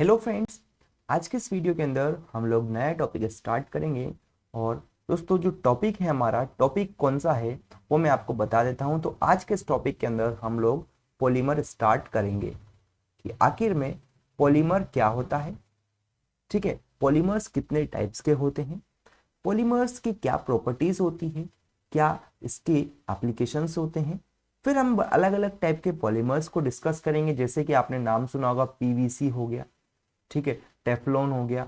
Hello friends, आज के इस वीडियो के अंदर हम लोग नया टॉपिक स्टार्ट करेंगे। और दोस्तों, जो टॉपिक है हमारा, टॉपिक कौन सा है वो मैं आपको बता देता हूं। तो आज के इस टॉपिक के अंदर हम लोग पॉलीमर स्टार्ट करेंगे कि आखिर में पॉलीमर क्या होता है। ठीक है, पॉलीमर्स कितने टाइप्स के होते हैं, पॉलीमर्स की क्या प्रॉपर्टीज होती है, क्या इसके एप्लीकेशंस होते हैं। फिर हम अलग अलग टाइप के पॉलीमर्स को डिस्कस करेंगे, जैसे कि आपने नाम सुना होगा, पीवीसी हो गया, ठीक है, टेफ्लॉन हो गया,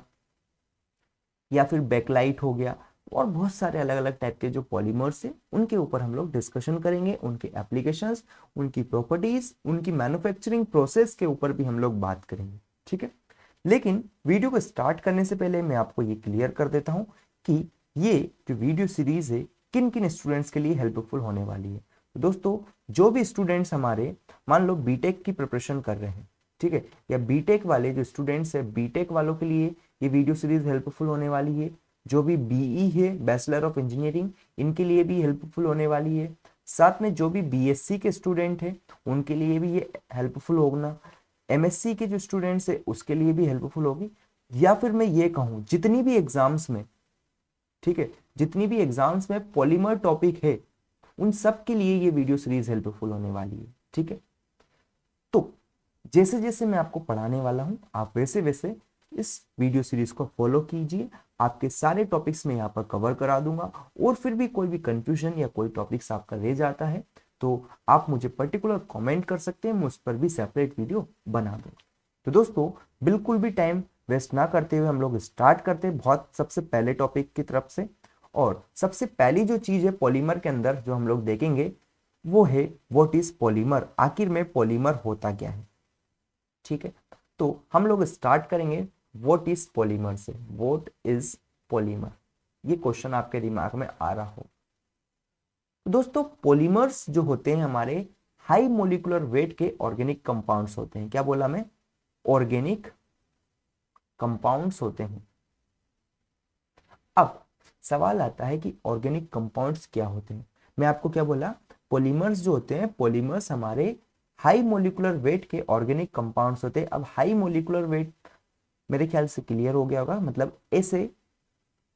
या फिर बैकलाइट हो गया। और बहुत सारे अलग अलग टाइप के जो पॉलीमर्स हैं उनके ऊपर हम लोग डिस्कशन करेंगे, उनके एप्लीकेशंस, उनकी प्रॉपर्टीज, उनकी मैन्युफैक्चरिंग प्रोसेस के ऊपर भी हम लोग बात करेंगे। ठीक है, लेकिन वीडियो को स्टार्ट करने से पहले मैं आपको ये क्लियर कर देता हूं कि ये जो वीडियो सीरीज है किन किन स्टूडेंट्स के लिए हेल्पफुल होने वाली है। तो दोस्तों, जो भी स्टूडेंट्स हमारे मान लो बीटेक की प्रिपरेशन कर रहे हैं, ठीक है, या बीटेक वाले जो स्टूडेंट्स है, बीटेक वालों के लिए ये वीडियो सीरीज हेल्पफुल होने वाली है। जो भी बीई है, बैचलर ऑफ इंजीनियरिंग, इनके लिए भी हेल्पफुल होने वाली है। साथ में जो भी बीएससी के स्टूडेंट हैं उनके लिए भी ये हेल्पफुल होगा। एमएससी के जो स्टूडेंट्स है उसके लिए भी हेल्पफुल होगी। या फिर मैं ये कहूँ, जितनी भी एग्जाम्स में, ठीक है, जितनी भी एग्जाम्स में पॉलीमर टॉपिक है उन सब के लिए ये वीडियो सीरीज हेल्पफुल होने वाली है। ठीक है, तो जैसे जैसे मैं आपको पढ़ाने वाला हूं आप वैसे वैसे इस वीडियो सीरीज को फॉलो कीजिए। आपके सारे टॉपिक्स में यहाँ पर कवर करा दूंगा। और फिर भी कोई भी कंफ्यूजन या कोई टॉपिक्स आपका रह जाता है तो आप मुझे पर्टिकुलर कमेंट कर सकते हैं, मैं उस पर भी सेपरेट वीडियो बना दूंगा। तो दोस्तों, बिल्कुल भी टाइम वेस्ट ना करते हुए हम लोग स्टार्ट करते हैं बहुत सबसे पहले टॉपिक की तरफ से। और सबसे पहली जो चीज है पॉलीमर के अंदर जो हम लोग देखेंगे वो है व्हाट इज पॉलीमर। आखिर में पॉलीमर होता क्या है। ठीक है, तो हम लोग स्टार्ट करेंगे व्हाट इज पॉलीमर से। व्हाट इज पॉलीमर, ये क्वेश्चन आपके दिमाग में आ रहा हो। तो दोस्तों, पॉलीमर्स जो होते हैं हमारे हाई मोलिकुलर वेट के ऑर्गेनिक कंपाउंड्स होते हैं। क्या बोला मैं? ऑर्गेनिक कंपाउंड्स होते हैं। अब सवाल आता है कि ऑर्गेनिक कंपाउंड्स क्या होते हैं। मैं आपको क्या बोला, पॉलीमर्स जो होते हैं, पॉलीमर्स हमारे हाई मोलिकुलर वेट के ऑर्गेनिक कंपाउंड्स होते हैं। अब हाई मोलिकुलर वेट मेरे ख्याल से क्लियर हो गया होगा, मतलब ऐसे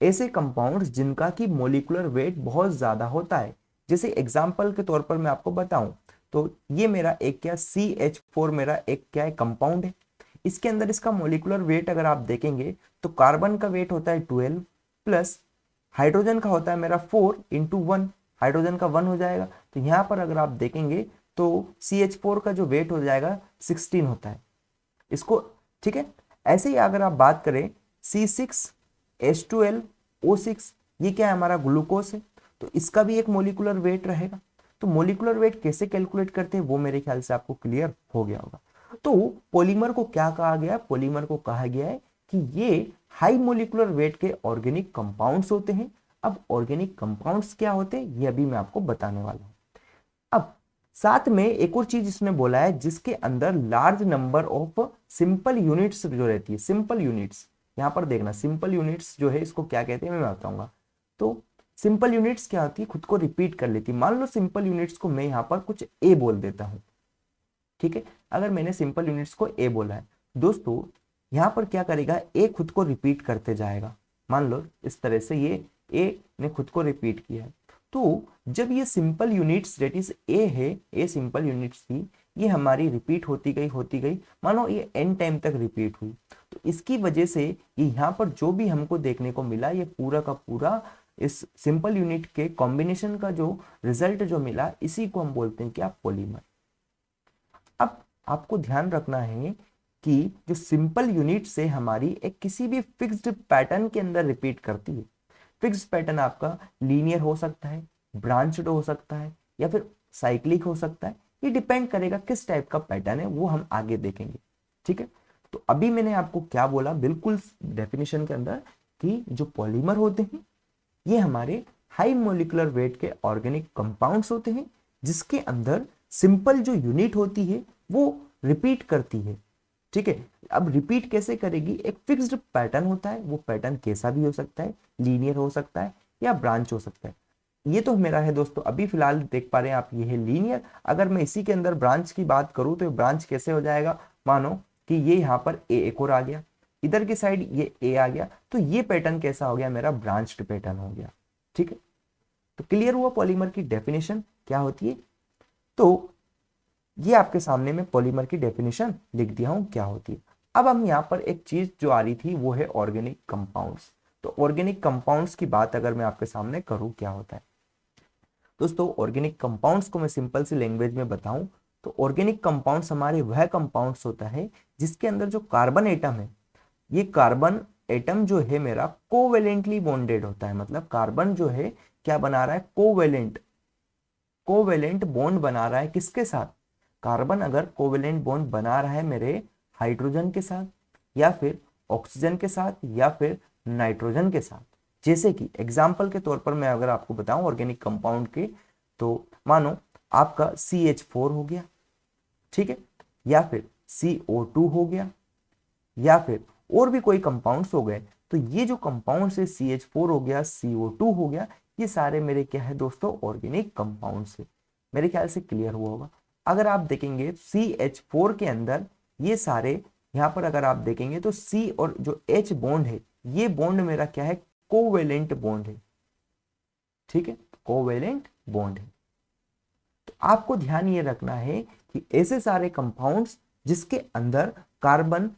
ऐसे कंपाउंड्स जिनका की मोलिकुलर वेट बहुत ज्यादा होता है। जैसे एग्जांपल के तौर पर मैं आपको बताऊं तो ये मेरा एक क्या CH4 मेरा एक क्या है कंपाउंड है। इसके अंदर इसका मोलिकुलर वेट अगर आप देखेंगे तो कार्बन का वेट होता है 12 प्लस हाइड्रोजन का होता है मेरा 4 इंटू 1, हाइड्रोजन का 1 हो जाएगा। तो यहाँ पर अगर आप देखेंगे तो CH4 का जो वेट हो जाएगा 16 होता है इसको। ठीक है, ऐसे ही अगर आप बात करें C6H12O6, ये क्या है हमारा ग्लूकोज है, तो इसका भी एक मोलिकुलर वेट रहेगा। तो मोलिकुलर वेट कैसे कैलकुलेट करते हैं वो मेरे ख्याल से आपको क्लियर हो गया होगा। तो पॉलीमर को क्या कहा गया? पॉलीमर को कहा गया है कि ये हाई मोलिकुलर वेट के ऑर्गेनिक कंपाउंड्स होते हैं। अब ऑर्गेनिक कंपाउंड्स क्या होते हैं ये अभी मैं आपको बताने वाला हूं। अब साथ में एक और चीज इसने बोला है जिसके अंदर large number of simple units जो रहती है। सिंपल यूनिट्स, यहां पर देखना, सिंपल यूनिट्स जो है इसको क्या कहते हैं मैं बताऊंगा। तो सिंपल यूनिट्स क्या होती है, खुद को रिपीट कर लेती है। मान लो सिंपल यूनिट्स को मैं यहां पर कुछ ए बोल देता हूं। ठीक है, अगर मैंने सिंपल यूनिट्स को ए बोला है, दोस्तों यहां पर क्या करेगा, ए खुद को रिपीट करते जाएगा। मान लो इस तरह से ये ए ने खुद को रिपीट किया है। तो जब ये simple units that is a है, ए सिंपल यूनिट्स थी, ये हमारी रिपीट होती गई, मानो ये एन टाइम तक रिपीट हुई। तो इसकी वजह से ये यहाँ पर जो भी हमको देखने को मिला ये पूरा का पूरा इस सिंपल यूनिट के कॉम्बिनेशन का जो रिजल्ट जो मिला इसी को हम बोलते हैं क्या, पॉलीमर। अब आपको ध्यान रखना है कि जो सिंपल यूनिट से हमारी एक किसी भी फिक्स्ड पैटर्न के अंदर रिपीट करती है। फिक्स्ड पैटर्न आपका लीनियर हो सकता है, ब्रांच्ड हो सकता है, या फिर साइक्लिक हो सकता है। ये डिपेंड करेगा किस टाइप का पैटर्न है, वो हम आगे देखेंगे। ठीक है, तो अभी मैंने आपको क्या बोला बिल्कुल डेफिनेशन के अंदर कि जो पॉलीमर होते हैं ये हमारे हाई मोलिकुलर वेट के ऑर्गेनिक कंपाउंड्स होते हैं जिसके अंदर सिंपल जो यूनिट होती है वो रिपीट करती है। ठीक है, अब रिपीट कैसे करेगी, एक फिक्स्ड पैटर्न होता है, वो पैटर्न कैसा भी हो सकता है, लीनियर हो सकता है या ब्रांच हो सकता है। ये तो मेरा है दोस्तों, अभी फिलहाल देख पा रहे हैं आप, ये है लीनियर। अगर मैं इसी के अंदर ब्रांच की बात करूं तो ब्रांच कैसे हो जाएगा, मानो कि ये यहाँ पर ए एक और आ गया, इधर की साइड ये ए आ गया, तो ये पैटर्न कैसा हो गया, मेरा ब्रांच्ड पैटर्न हो गया। ठीक है, तो क्लियर हुआ पॉलीमर की डेफिनेशन क्या होती है। तो ये आपके सामने में पॉलीमर की डेफिनेशन लिख दिया हूं क्या होती है। अब हम यहाँ पर एक चीज जो आ रही थी वो है ऑर्गेनिक कंपाउंड्स। तो ऑर्गेनिक कंपाउंड्स की बात अगर मैं आपके सामने करूं क्या होता है दोस्तों, ऑर्गेनिक कंपाउंड्स को मैं सिंपल सी लैंग्वेज में बताऊं तो ऑर्गेनिक कंपाउंड्स हमारे वह कंपाउंड्स होता है जिसके अंदर जो कार्बन एटम है, ये कार्बन एटम जो है मेरा कोवेलेंटली बॉन्डेड होता है। मतलब कार्बन जो है क्या बना रहा है, कोवेलेंट बॉन्ड बना रहा है किसके साथ, कार्बन अगर कोवेलेंट बॉन्ड बना रहा है मेरे हाइड्रोजन के साथ या फिर ऑक्सीजन के साथ या फिर नाइट्रोजन के साथ। जैसे कि एग्जाम्पल के तौर पर मैं अगर आपको बताऊं ऑर्गेनिक कंपाउंड के, तो मानो आपका CH4 हो गया, ठीक है, या फिर CO2 हो गया, या फिर और भी कोई कंपाउंड्स हो गए। तो ये जो कंपाउंड्स है CH4 हो गया, CO2 हो गया, ये सारे मेरे क्या है दोस्तों, ऑर्गेनिक कंपाउंड्स है। मेरे ख्याल से क्लियर हुआ होगा। अगर आप देखेंगे CH4 के अंदर ये सारे, यहाँ पर अगर आप देखेंगे तो C और जो H बॉन्ड है, ये बॉन्ड मेरा क्या है, कोवेलेंट बॉन्ड है। ठीक है, कोवेलेंट बॉन्ड है। तो आपको ध्यान ये रखना है कि ऐसे सारे कंपाउंड्स जिसके अंदर कार्बन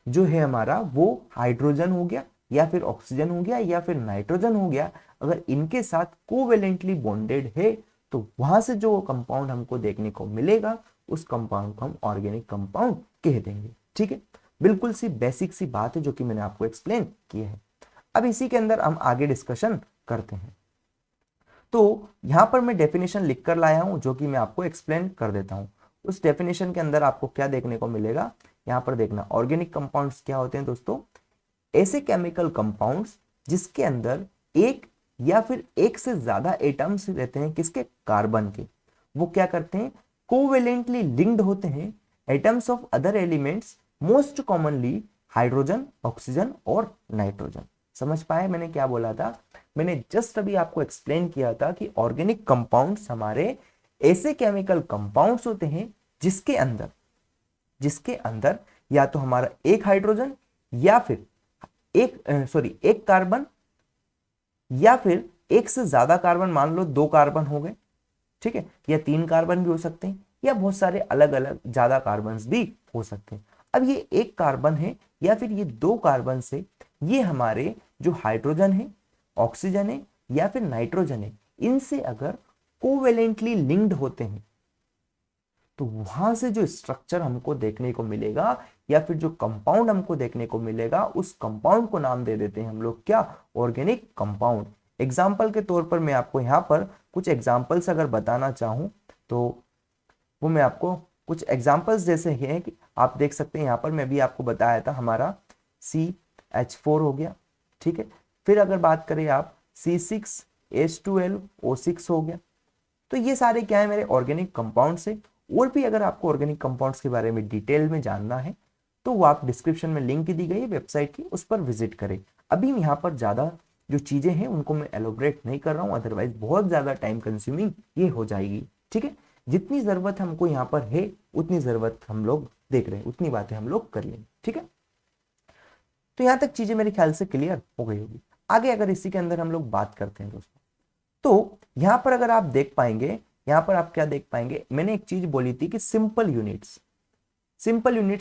जो है हमारा वो हाइड्रोजन हो गया या फिर ऑक्सीजन हो गया या फिर नाइट्रोजन हो गया, अगर इनके साथ कोवेलेंटली बॉन्डेड है तो वहां से जो कंपाउंड हमको देखने को मिलेगा उस कंपाउंड को हम ऑर्गेनिक कंपाउंड कह देंगे। ठीक है, बिल्कुल सी बेसिक सी बात है जो कि मैंने आपको एक्सप्लेन की है। अब इसी के अंदर हम आगे डिस्कशन करते हैं। तो यहां पर मैं डेफिनेशन लिख कर लाया हूं जो कि मैं आपको एक्सप्लेन कर देता हूं। उस डेफिनेशन के अंदर आपको क्या देखने को मिलेगा, यहां पर देखना, ऑर्गेनिक कंपाउंड्स क्या होते हैं दोस्तों, ऐसे केमिकल कंपाउंड्स जिसके अंदर एक या फिर एक से ज्यादा एटम्स रहते हैं किसके, कार्बन के। वो क्या करते हैं, कोवेलेंटली लिंक्ड होते हैं atoms of other elements, most commonly hydrogen, oxygen और नाइट्रोजन। समझ पाए मैंने क्या बोला था, मैंने जस्ट अभी आपको एक्सप्लेन किया था कि ऑर्गेनिक कंपाउंड्स हमारे ऐसे केमिकल कंपाउंड्स होते हैं जिसके अंदर या तो हमारा एक हाइड्रोजन या फिर एक कार्बन या फिर एक से ज्यादा कार्बन, मान लो 2 कार्बन हो गए, ठीक है, या 3 कार्बन भी हो सकते हैं या बहुत सारे अलग अलग ज्यादा कार्बन भी हो सकते हैं। अब ये एक कार्बन है या फिर ये 2 कार्बन से ये हमारे जो हाइड्रोजन है, ऑक्सीजन है या फिर नाइट्रोजन है, इनसे अगर कोवेलेंटली लिंक्ड होते हैं तो वहां से जो स्ट्रक्चर हमको देखने को मिलेगा या फिर जो कंपाउंड हमको देखने को मिलेगा उस कंपाउंड को नाम दे देते हैं हम लोग क्या, ऑर्गेनिक कंपाउंड। एग्जाम्पल के तौर पर मैं आपको यहाँ पर कुछ एग्जाम्पल्स अगर बताना चाहूं तो वो मैं आपको कुछ एग्जाम्पल्स जैसे हैं कि आप देख सकते हैं, यहाँ पर मैं भी आपको बताया था हमारा CH4 हो गया, ठीक है, फिर अगर बात करें आप C6H12O6 हो गया। तो ये सारे क्या है, मेरे ऑर्गेनिक कंपाउंड्स है। और भी अगर आपको ऑर्गेनिक कंपाउंड्स के बारे में डिटेल में जानना है तो वो आप डिस्क्रिप्शन में लिंक दी गई है वेबसाइट की, उस पर विजिट करें। अभी यहाँ पर ज्यादा जो चीजें हैं उनको मैं एलोबरेट नहीं कर रहा हूँ, अदरवाइज बहुत ज्यादा टाइम कंज्यूमिंग ये हो जाएगी। ठीक है, जितनी जरूरत हमको यहाँ पर है उतनी जरूरत हम लोग देख रहे हैं, उतनी बातें हम लोग कर लेंगे। ठीक है, तो यहां तक चीजें मेरे ख्याल से क्लियर हो गई होगी। आगे अगर इसी के अंदर हम लोग बात करते हैं दोस्तों, तो यहां पर अगर आप देख पाएंगे, यहां पर आप क्या देख पाएंगे, मैंने एक चीज बोली थी कि सिंपल यूनिट्स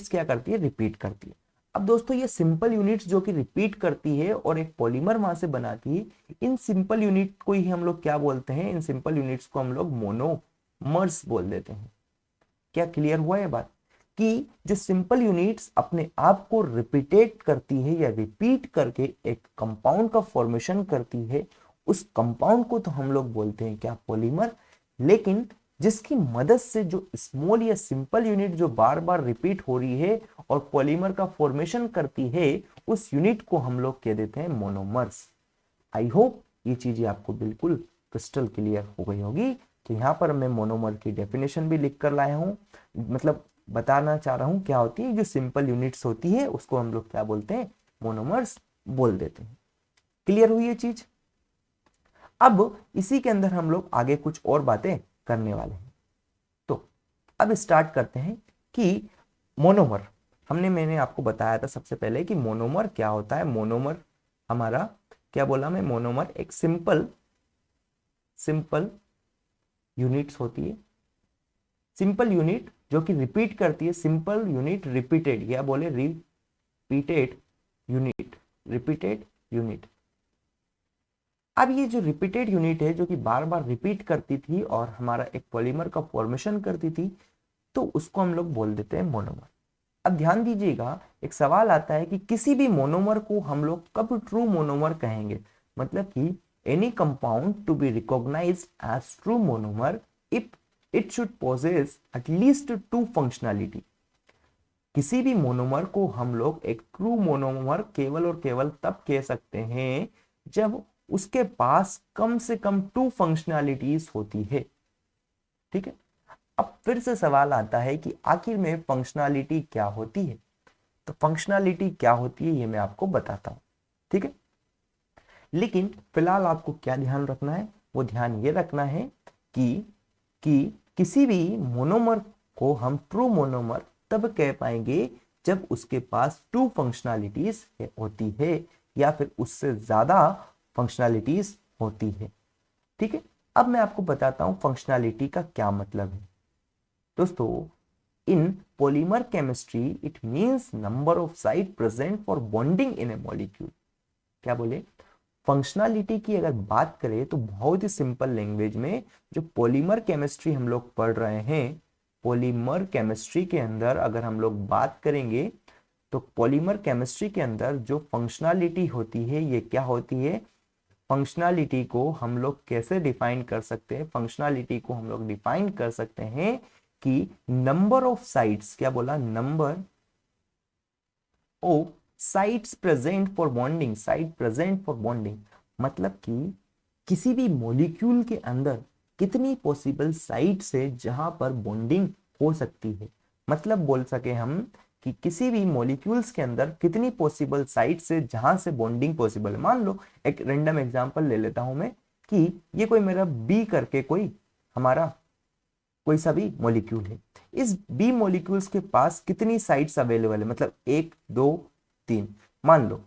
क्या करती है, रिपीट करती है। अब दोस्तों ये सिंपल यूनिट्स जो कि रिपीट करती है और एक पॉलीमर वहां से बनाती है, इन सिंपल यूनिट को ही हम लोग क्या बोलते हैं, इन सिंपल यूनिट्स को हम लोग मोनोमर्स बोल देते हैं। क्या क्लियर हुआ ये बात, कि जो सिंपल यूनिट्स अपने आप को रिपीटेट करती है या रिपीट करके एक कंपाउंड का फॉर्मेशन करती है, उस कंपाउंड को तो हम लोग बोलते हैं क्या, पॉलीमर। लेकिन जिसकी मदद से जो स्मॉल या सिंपल यूनिट जो बार बार रिपीट हो रही है और पॉलीमर का फॉर्मेशन करती है, उस यूनिट को हम लोग कह देते हैं मोनोमर्स। आई होप ये चीजें आपको बिल्कुल क्रिस्टल क्लियर हो गई होगी। तो यहाँ पर मैं मोनोमर की डेफिनेशन भी लिख कर लाया हूँ, मतलब बताना चाह रहा हूँ क्या होती है, जो सिंपल यूनिट्स होती है उसको हम लोग क्या बोलते हैं, मोनोमर्स बोल देते हैं। क्लियर हुई ये चीज। अब इसी के अंदर हम लोग आगे कुछ और बातें करने वाले हैं। तो अब स्टार्ट करते हैं कि मोनोमर मैंने आपको बताया था सबसे पहले कि मोनोमर क्या होता है। मोनोमर हमारा क्या बोला मैं, मोनोमर एक सिंपल यूनिट्स होती है, सिंपल यूनिट जो कि रिपीट करती है, सिंपल यूनिट रिपीटेड, या बोले रिपीटेड यूनिट। अब ये जो रिपीटेड यूनिट है जो कि बार बार रिपीट करती थी और हमारा एक पॉलीमर का फॉर्मेशन करती थी, तो उसको हम लोग बोल देते हैं मोनोमर। अब ध्यान दीजिएगा, एक सवाल आता है कि किसी भी मोनोमर को हम लोग कब ट्रू मोनोमर कहेंगे। मतलब कि any compound to be recognized as true monomer if it should possess at least two functionality. किसी भी मोनोमर को हम लोग एक ट्रू मोनोमर केवल और केवल तब कह सकते हैं जब उसके पास कम से कम 2 फंक्शनैलिटीज होती है। ठीक है, अब फिर से सवाल आता है कि आखिर में फंक्शनैलिटी क्या होती है। तो फंक्शनैलिटी क्या होती है ये मैं आपको बताता हूं। ठीक है, लेकिन फिलहाल आपको क्या ध्यान रखना है, वो ध्यान ये रखना है कि किसी भी मोनोमर को हम ट्रू मोनोमर तब कह पाएंगे जब उसके पास 2 फंक्शनैलिटीज होती है या फिर उससे ज्यादा फंक्शनैलिटीज होती है। ठीक है, अब मैं आपको बताता हूं फंक्शनैलिटी का क्या मतलब है। दोस्तों, in polymer chemistry it means number of site present for bonding in a molecule. क्या बोले, फंक्शनैलिटी की अगर बात करें तो बहुत ही सिंपल लैंग्वेज में जो पॉलीमर केमिस्ट्री हम लोग पढ़ रहे हैं, पॉलीमर केमिस्ट्री के अंदर अगर हम लोग बात करेंगे तो पॉलीमर केमिस्ट्री के अंदर जो फंक्शनैलिटी होती है ये क्या होती है। फंक्शनैलिटी को हम लोग कैसे डिफाइन कर सकते हैं, फंक्शनैलिटी को हम लोग डिफाइन कर सकते हैं कि नंबर ऑफ साइट्स, क्या बोला, number of sites present for bonding, site present for bonding. मतलब कि किसी भी मॉलिक्यूल के अंदर कितनी पॉसिबल साइट्स है जहां पर बॉन्डिंग हो सकती है। मतलब बोल सके हम कि किसी भी मॉलिक्यूल्स के अंदर कितनी पॉसिबल साइट्स है जहां से बॉन्डिंग पॉसिबल है। मान लो एक रैंडम एग्जांपल ले लेता हूं मैं कि ये कोई मेरा बी करके कोई हमारा कोई सा भी मॉलिक्यूल है। इस बी मॉलिक्यूल्स के पास कितनी साइट्स अवेलेबल है, मतलब 1 2 3। मान लो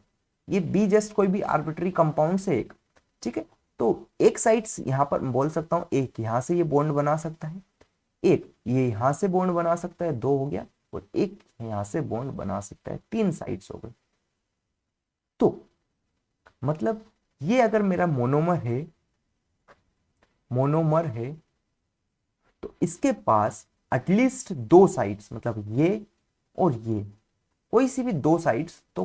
ये बी जस्ट कोई भी आर्बिट्री कंपाउंड से एक, ठीक है, तो एक साइट्स यहां पर बोल सकता हूं, एक यहां से ये बॉन्ड बना सकता है, एक ये यहां से बॉन्ड बना सकता है, 2 हो गया, और एक यहां से बॉन्ड बना सकता है, 3 साइट्स हो गए। तो मतलब ये अगर मेरा मोनोमर है तो इसके पास एटलीस्ट 2 साइट्स, मतलब ये और ये, कोई सी भी 2 साइट्स तो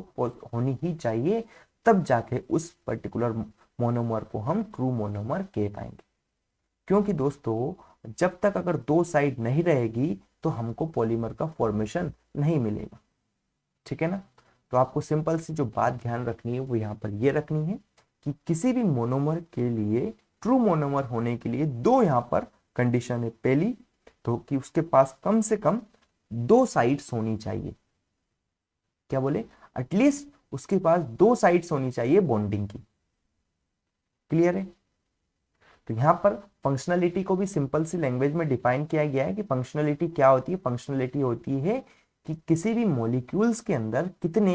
होनी ही चाहिए, तब जाके उस पर्टिकुलर मोनोमर को हम ट्रू मोनोमर कह पाएंगे। क्योंकि दोस्तों जब तक अगर 2 साइड नहीं रहेगी तो हमको पॉलीमर का फॉर्मेशन नहीं मिलेगा। ठीक है ना, तो आपको सिंपल सी जो बात ध्यान रखनी है वो यहाँ पर ये रखनी है कि किसी भी मोनोमर के लिए, ट्रू मोनोमर होने के लिए 2 यहाँ पर कंडीशन है। पहली तो कि उसके पास कम से कम 2 साइड्स होनी चाहिए। क्या बोले, एटलीस्ट उसके पास 2 साइड्स होनी चाहिए बॉन्डिंग की। क्लियर है, तो यहां पर फंक्शनलिटी को भी सिंपल सी लैंग्वेज में डिफाइन किया गया है कि फंक्शनलिटी क्या होती है। फंक्शनलिटी होती है कि किसी भी मॉलिक्यूल्स के अंदर कितने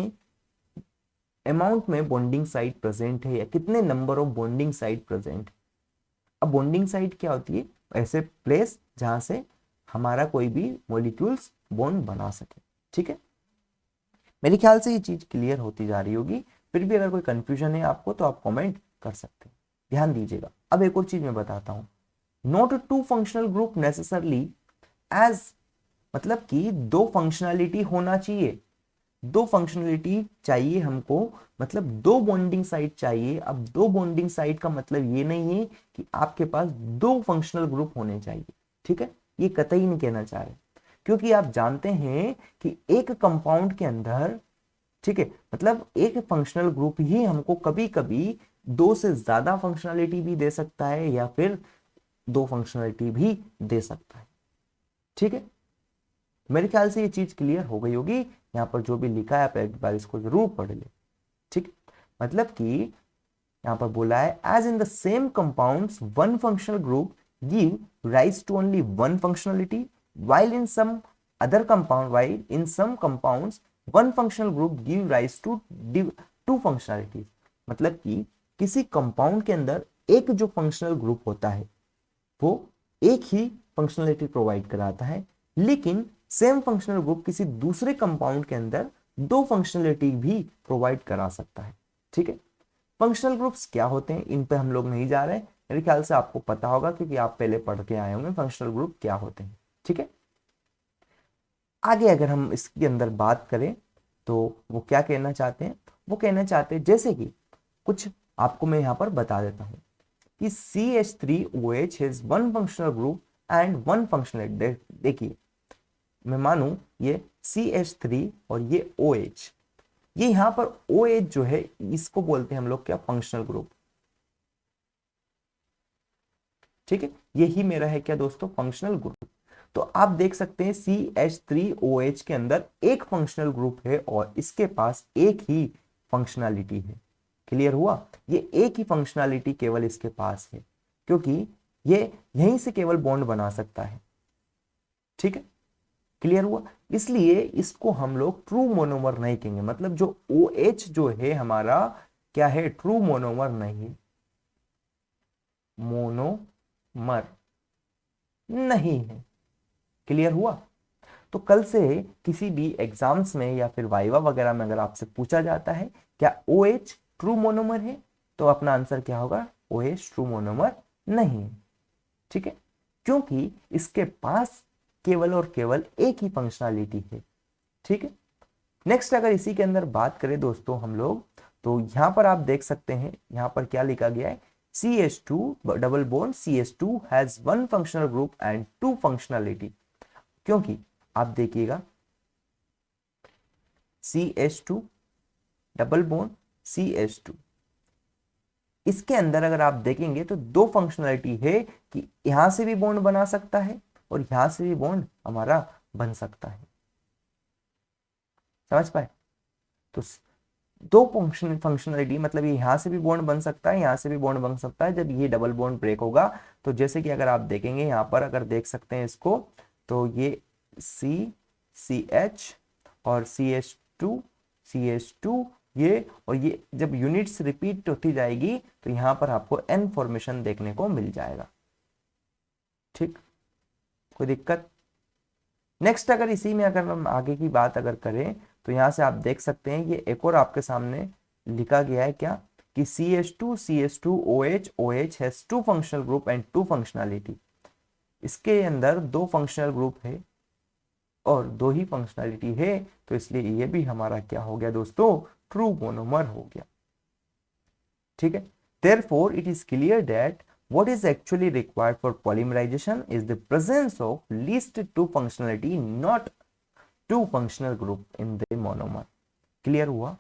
अमाउंट में बॉन्डिंग साइट प्रेजेंट है या कितने number of bonding site present है। अब बॉन्डिंग साइट क्या होती है, ऐसे प्लेस जहां से हमारा कोई भी मॉलिक्यूल्स बॉन्ड बना सके। ठीक है, मेरे ख्याल से ये चीज क्लियर होती जा रही होगी। फिर भी अगर कोई कंफ्यूजन है आपको तो आप कमेंट कर सकते हैं। ध्यान दीजिएगा, अब एक और चीज मैं बताता हूं, not two functional group necessarily as, मतलब कि 2 फंक्शनैलिटी होना चाहिए, 2 फंक्शनैलिटी चाहिए हमको, मतलब 2 बॉन्डिंग साइट चाहिए। अब 2 बॉन्डिंग साइट का मतलब ये नहीं है कि आपके पास 2 फंक्शनल ग्रुप होने चाहिए। ठीक है, ये कतई नहीं कहना चाह रहे, क्योंकि आप जानते हैं कि एक कंपाउंड के अंदर, ठीक है, मतलब एक फंक्शनल ग्रुप ही हमको कभी कभी 2 से ज्यादा फंक्शनैलिटी भी दे सकता है या फिर 2 फंक्शनैलिटी भी दे सकता है। ठीक है, मेरे ख्याल से ये चीज क्लियर हो गई होगी। यहाँ पर जो भी लिखा है आप एक बार इसको जरूर पढ़ ले। ठीक, मतलब कि यहाँ पर बोला है as in the same compounds one functional group give rise to only one functionality while in some other compound while in some compounds one functional group give rise to two functionalities, मतलब कि किसी compound के अंदर एक जो functional group होता है वो एक ही फंक्शनलिटी प्रोवाइड कराता है, लेकिन सेम फंक्शनल ग्रुप किसी दूसरे कंपाउंड के अंदर दो फंक्शनलिटी भी प्रोवाइड करा सकता है। ठीक है, फंक्शनल ग्रुप्स क्या होते हैं इन पे हम लोग नहीं जा रहे हैं, मेरे ख्याल से आपको पता होगा क्योंकि आप पहले पढ़ के आए होंगे फंक्शनल ग्रुप क्या होते हैं। ठीक है, आगे अगर हम इसके अंदर बात करें तो वो क्या कहना चाहते हैं, वो कहना चाहते हैं जैसे कि कुछ आपको मैं यहां पर बता देता हूं कि CH3OH has one functional group and one functional. देखिए मैं मानूं ये CH3 और ये OH, ये यहां पर OH जो है इसको बोलते हैं हम लोग क्या, फंक्शनल ग्रुप। ठीक है, यही मेरा है क्या दोस्तों, फंक्शनल ग्रुप। तो आप देख सकते हैं CH3OH के अंदर एक फंक्शनल ग्रुप है और इसके पास एक ही फंक्शनैलिटी है। क्लियर हुआ, ये एक ही फंक्शनैलिटी केवल इसके पास है क्योंकि ये यहीं से केवल बॉन्ड बना सकता है। ठीक है, क्लियर हुआ, इसलिए इसको हम लोग ट्रू मोनोमर नहीं कहेंगे, मतलब जो OH जो है हमारा क्या है, ट्रू मोनोमर नहीं, मोनोमर नहीं है। क्लियर हुआ, तो कल से किसी भी एग्जाम्स में या फिर वाइवा वगैरह में अगर आपसे पूछा जाता है क्या OH ट्रू मोनोमर है, तो अपना आंसर क्या होगा, OH ट्रू मोनोमर नहीं है। ठीक है, क्योंकि इसके पास केवल और केवल एक ही फंक्शनैलिटी है। ठीक है, नेक्स्ट अगर इसी के अंदर बात करें दोस्तों हम लोग, तो यहां पर आप देख सकते हैं यहां पर क्या लिखा गया है, CH2 double bond CH2 has one functional group and two functionality. क्योंकि आप देखिएगा CH2 डबल बॉन्ड CH2, इसके अंदर अगर आप देखेंगे तो दो फंक्शनैलिटी है कि यहां से भी बॉन्ड बना सकता है और यहां से भी बॉन्ड हमारा बन सकता है। समझ पाए, तो दो फंक्शनलिटी मतलब ये यहां से भी बॉन्ड बन सकता है, यहां से भी बॉन्ड बन सकता है। जब ये डबल बॉन्ड ब्रेक होगा तो जैसे कि अगर आप देखेंगे यहां पर अगर देख सकते हैं इसको, तो ये CH और CH2 ये, और ये जब यूनिट्स रिपीट होती जाएगी तो यहां पर आपको N फॉर्मेशन देखने को मिल जाएगा। ठीक, कोई दिक्कत। नेक्स्ट अगर इसी में अगर हम आगे की बात अगर करें तो यहां से आप देख सकते हैं ये एक और आपके सामने लिखा गया है क्या कि CH2OH has two functional group and two functionality. इसके अंदर दो फंक्शनल ग्रुप है और दो ही फंक्शनैलिटी है, तो इसलिए ये भी हमारा क्या हो गया दोस्तों, ट्रू मोनोमर हो गया। ठीक है, therefore it is clear that what is actually required for polymerization is the presence of least two functionality, not two functional group in the monomer। Clear हुआ,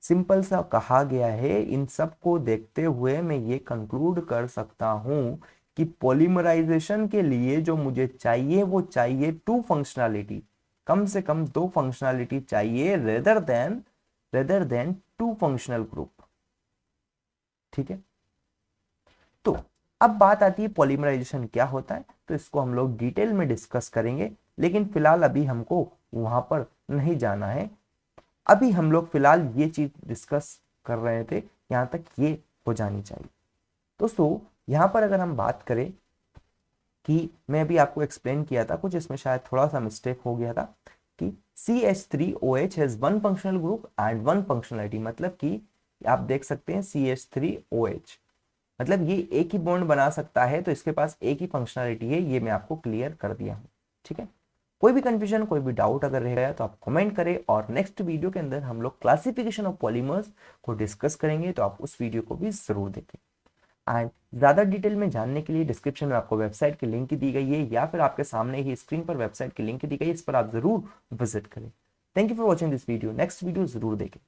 सिंपल सा कहा गया है। इन सब को देखते हुए मैं ये कंक्लूड कर सकता हूं कि पॉलीमराइजेशन के लिए जो मुझे चाहिए वो चाहिए टू फंक्शनैलिटी, कम से कम दो फंक्शनैलिटी चाहिए rather than two functional group. ठीक है, तो अब बात आती है पॉलीमराइजेशन क्या होता है, तो इसको हम लोग डिटेल में डिस्कस करेंगे, लेकिन फिलहाल अभी हमको वहां पर नहीं जाना है। अभी हम लोग फिलहाल ये चीज डिस्कस कर रहे थे, यहां तक ये हो जानी चाहिए। दोस्तों यहां पर अगर हम बात करें कि मैं अभी आपको एक्सप्लेन किया था, कुछ इसमें शायद थोड़ा सा मिस्टेक हो गया था कि CH3OH has one functional group and one functionality, मतलब कि आप देख सकते हैं CH3OH मतलब ये एक ही बॉन्ड बना सकता है, तो इसके पास एक ही फंक्शनलिटी है, ये मैं आपको क्लियर कर दिया हूं। ठीक है, कोई भी कंफ्यूजन कोई भी डाउट अगर रह गया तो आप कमेंट करें, और नेक्स्ट वीडियो के अंदर हम लोग क्लासिफिकेशन ऑफ पॉलीमर्स को डिस्कस करेंगे, तो आप उस वीडियो को भी जरूर देखें। एंड ज़्यादा डिटेल में जानने के लिए डिस्क्रिप्शन में आपको वेबसाइट की लिंक दी गई है, या फिर आपके सामने ही स्क्रीन पर वेबसाइट की लिंक दी गई है, इस पर आप जरूर विजिट करें। Thank you for watching this video, next video जरूर देखें।